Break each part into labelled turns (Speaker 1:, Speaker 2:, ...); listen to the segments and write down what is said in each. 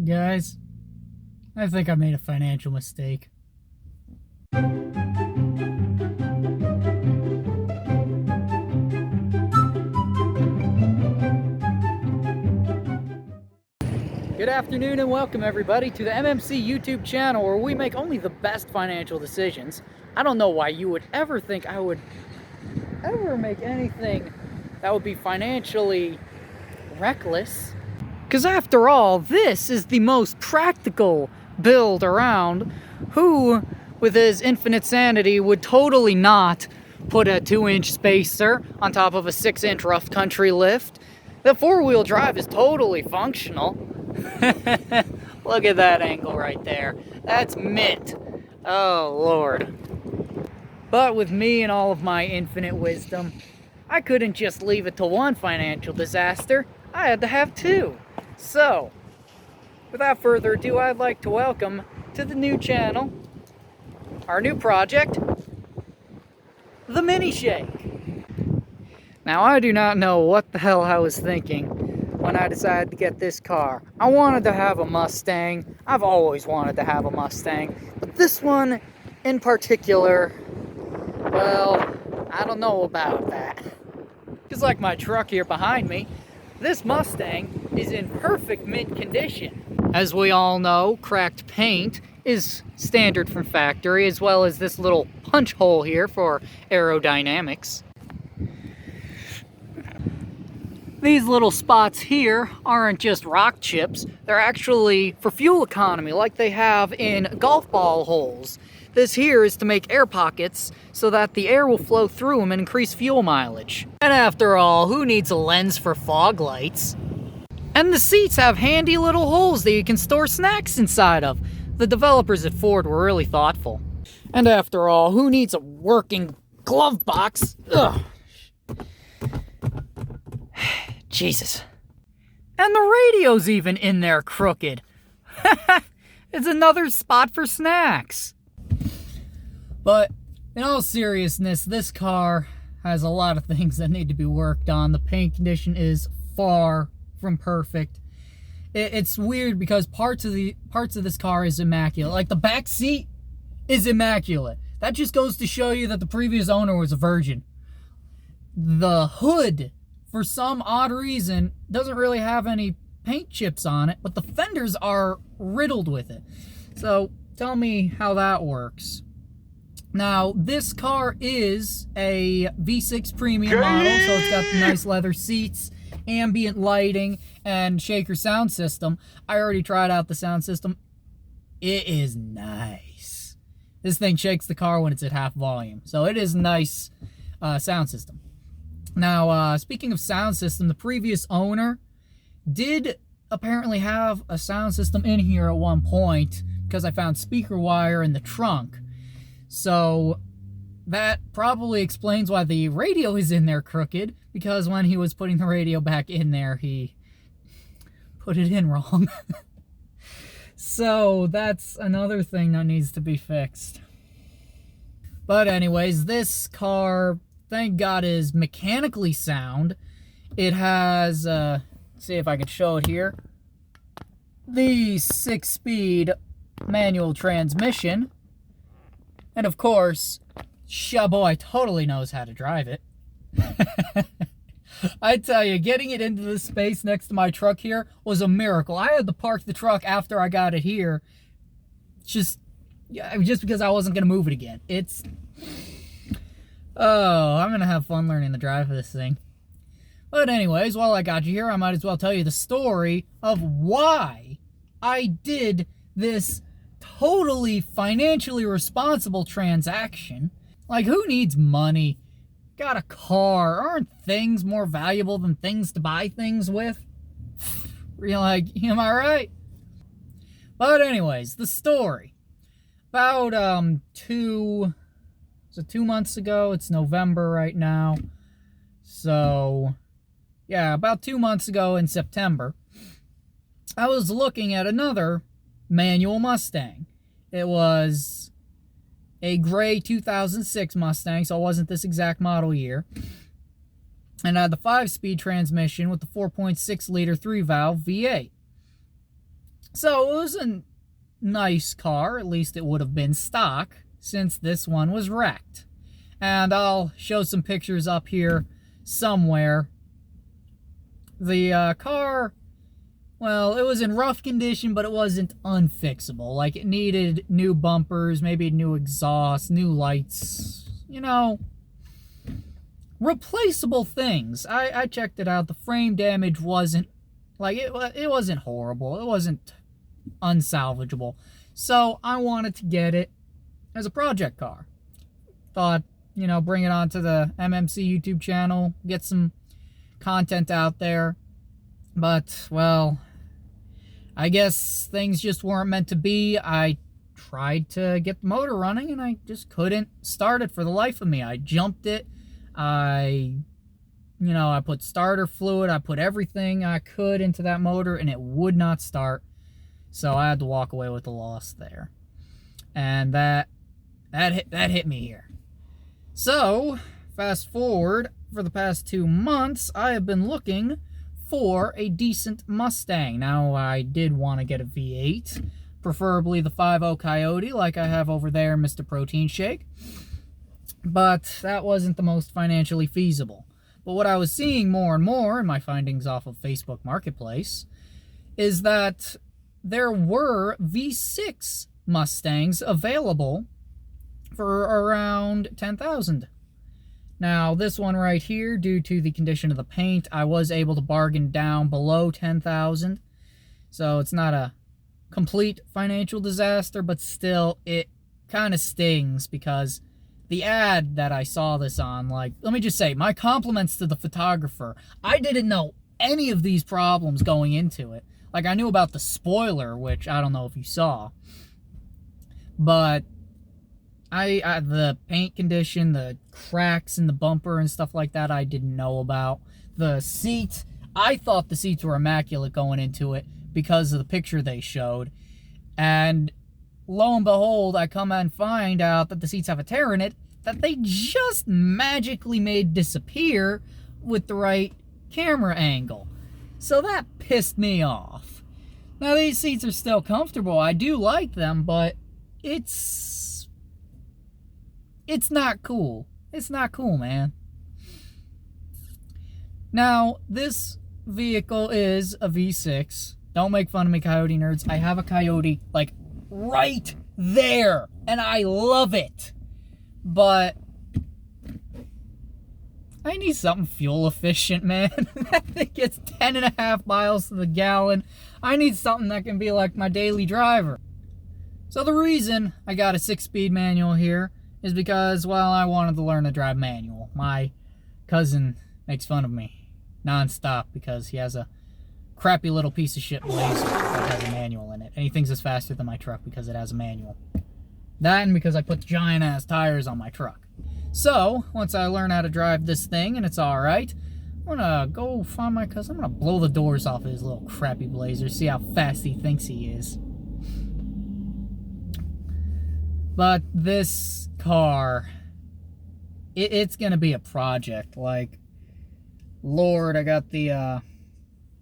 Speaker 1: Guys, I think I made a financial mistake. Good afternoon and welcome everybody to the MMC YouTube channel where we make only the best financial decisions. I don't know why you would ever think I would ever make anything that would be financially reckless. Because after all, this is the most practical build around. Who, with his infinite sanity, would totally not put a 2-inch spacer on top of a 6-inch rough country lift? The 4-wheel drive is totally functional. Look at that angle right there. That's mint. Oh, Lord. But with me and all of my infinite wisdom, I couldn't just leave it to one financial disaster. I had to have two. So, without further ado, I'd like to welcome to the new channel, our new project, the Mini Shake. Now, I do not know what the hell I was thinking when I decided to get this car. I wanted to have a Mustang. I've always wanted to have a Mustang. But this one in particular, well, I don't know about that. Just like my truck here behind me, this Mustang is in perfect mint condition. As we all know, cracked paint is standard from factory, as well as this little punch hole here for aerodynamics. These little spots here aren't just rock chips, they're actually for fuel economy, like they have in golf ball holes. This here is to make air pockets so that the air will flow through them and increase fuel mileage. And after all, who needs a lens for fog lights? And the seats have handy little holes that you can store snacks inside of. The developers at Ford were really thoughtful. And after all, who needs a working glove box? Ugh. Jesus. And the radio's even in there crooked. It's another spot for snacks. But in all seriousness, this car has a lot of things that need to be worked on. The paint condition is far from perfect. It's weird because parts of this car is immaculate. Like the back seat is immaculate. That just goes to show you that the previous owner was a virgin. The hood, for some odd reason, doesn't really have any paint chips on it, but the fenders are riddled with it. So tell me how that works. Now, this car is a V6 premium model, so it's got the nice leather seats, ambient lighting, and shaker sound system. I already tried out the sound system. It is nice. This thing shakes the car when it's at half volume, so it is a nice sound system. Now, speaking of sound system, the previous owner did apparently have a sound system in here at one point because I found speaker wire in the trunk. So that probably explains why the radio is in there crooked, because when he was putting the radio back in there, he put it in wrong. So that's another thing that needs to be fixed. But anyways, this car, thank God, is mechanically sound. It has, let's see if I can show it here, the 6-speed manual transmission. And of course, Shaboy totally knows how to drive it. I tell you, getting it into the space next to my truck here was a miracle. I had to park the truck after I got it here, just because I wasn't going to move it again. Oh, I'm going to have fun learning the drive of this thing. But anyways, while I got you here, I might as well tell you the story of why I did this totally financially responsible transaction. Like, who needs money? Got a car. Aren't things more valuable than things to buy things with? You're like, am I right? But anyways, the story. About 2 months ago. It's November right now. So, yeah, about 2 months ago in September, I was looking at another manual Mustang. It was a gray 2006 Mustang, so it wasn't this exact model year. And had the 5-speed transmission with the 4.6-liter 3-valve V8. So it was a nice car, at least it would have been stock, since this one was wrecked. And I'll show some pictures up here somewhere. The car, well, it was in rough condition, but it wasn't unfixable. Like, it needed new bumpers, maybe new exhaust, new lights, you know, replaceable things. I checked it out. The frame damage wasn't, like, it wasn't horrible. It wasn't unsalvageable. So I wanted to get it as a project car. Thought, you know, bring it onto the MMC YouTube channel, get some content out there. But, well, I guess things just weren't meant to be. I tried to get the motor running and I just couldn't start it for the life of me. I jumped it. I put starter fluid, I put everything I could into that motor and it would not start. So I had to walk away with a loss there. And that hit me here. So, fast forward, for the past 2 months, I have been looking for a decent Mustang. Now, I did want to get a V8, preferably the 5.0 Coyote, like I have over there, Mr. Protein Shake. But that wasn't the most financially feasible. But what I was seeing more and more in my findings off of Facebook Marketplace is that there were V6 Mustangs available for around $10,000. Now, this one right here, due to the condition of the paint, I was able to bargain down below $10,000. So it's not a complete financial disaster, but still, it kind of stings because the ad that I saw this on, like, let me just say, my compliments to the photographer. I didn't know any of these problems going into it. Like, I knew about the spoiler, which I don't know if you saw. But the paint condition, the cracks in the bumper and stuff like that, I didn't know about. The seats, I thought the seats were immaculate going into it because of the picture they showed. And lo and behold, I come and find out that the seats have a tear in it that they just magically made disappear with the right camera angle. So that pissed me off. Now, these seats are still comfortable. I do like them, but it's not cool. It's not cool, man. Now, this vehicle is a V6. Don't make fun of me, Coyote nerds. I have a Coyote, like, right there, and I love it. But I need something fuel efficient, man. That thing gets 10.5 miles to the gallon. I need something that can be like my daily driver. So the reason I got a 6-speed manual here is because, well, I wanted to learn to drive manual. My cousin makes fun of me nonstop because he has a crappy little piece of shit Blazer that has a manual in it. And he thinks it's faster than my truck because it has a manual. That and because I put giant-ass tires on my truck. So, once I learn how to drive this thing and it's alright, I'm gonna go find my cousin. I'm gonna blow the doors off of his little crappy Blazer, see how fast he thinks he is. But this car, it's gonna be a project. Like, Lord, I got the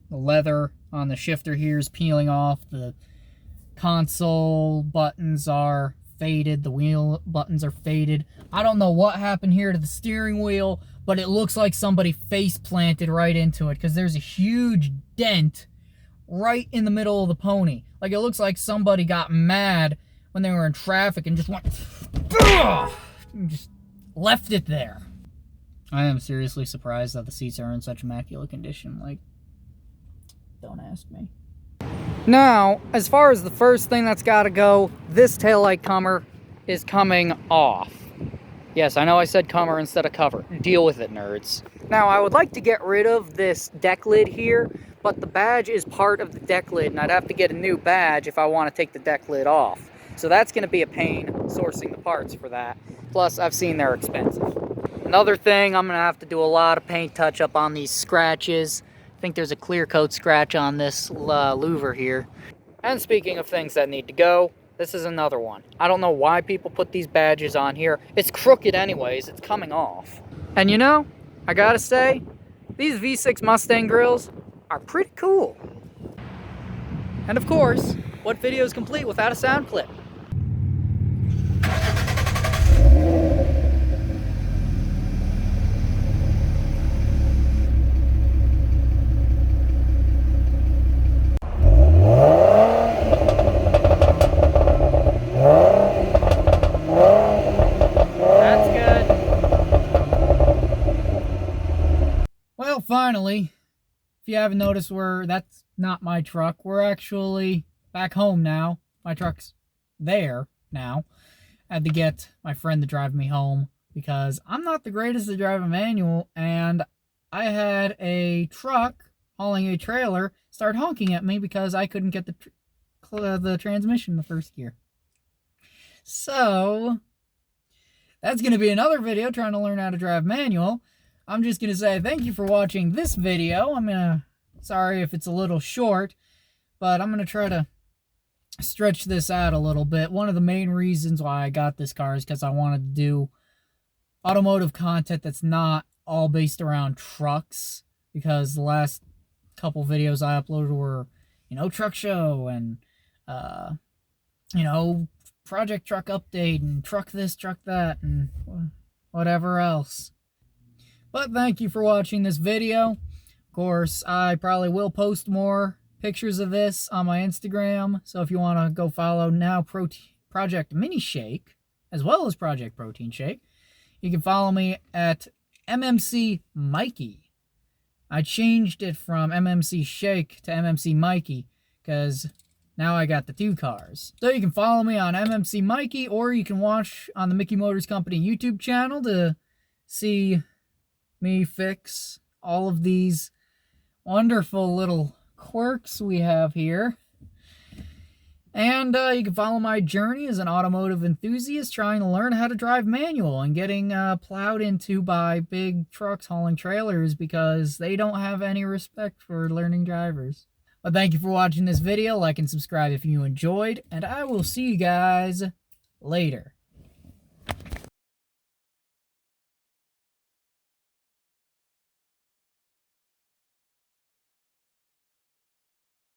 Speaker 1: leather on the shifter here is peeling off. The console buttons are faded. The wheel buttons are faded. I don't know what happened here to the steering wheel, but it looks like somebody face planted right into it because there's a huge dent right in the middle of the pony. Like, it looks like somebody got mad when they were in traffic and just went, ugh, and just left it there. I am seriously surprised that the seats are in such immaculate condition. Like, don't ask me. Now, as far as the first thing that's got to go, this taillight cover is coming off. Yes, I know I said cover instead of cover. Deal with it, nerds. Now, I would like to get rid of this deck lid here, but the badge is part of the deck lid, and I'd have to get a new badge if I want to take the deck lid off. So that's going to be a pain sourcing the parts for that. Plus, I've seen they're expensive. Another thing, I'm going to have to do a lot of paint touch-up on these scratches. I think there's a clear coat scratch on this louver here. And speaking of things that need to go, this is another one. I don't know why people put these badges on here. It's crooked anyways. It's coming off. And you know, I gotta say, these V6 Mustang grills are pretty cool. And of course, What video is complete without a sound clip? Well, finally, if you haven't noticed, that's not my truck. We're actually back home now. My truck's there now. I had to get my friend to drive me home because I'm not the greatest to drive a manual, and I had a truck hauling a trailer start honking at me because I couldn't get the transmission in the first gear. So that's going to be another video trying to learn how to drive manual. I'm just going to say thank you for watching this video. Sorry if it's a little short, but I'm going to try to stretch this out a little bit. One of the main reasons why I got this car is because I wanted to do automotive content that's not all based around trucks, because the last couple videos I uploaded were, truck show and, project truck update and truck this, truck that, and whatever else. But thank you for watching this video. Of course, I probably will post more pictures of this on my Instagram, so if you want to go follow now Project Mini Shake, as well as Project Protein Shake, you can follow me at MMC Mikey. I changed it from MMC Shake to MMC Mikey, because now I got the two cars. So you can follow me on MMC Mikey, or you can watch on the Mickey Motors Company YouTube channel to see me fix all of these wonderful little quirks we have here. And you can follow my journey as an automotive enthusiast trying to learn how to drive manual and getting plowed into by big trucks hauling trailers because they don't have any respect for learning drivers. But thank you for watching this video. Like and subscribe if you enjoyed, and I will see you guys later.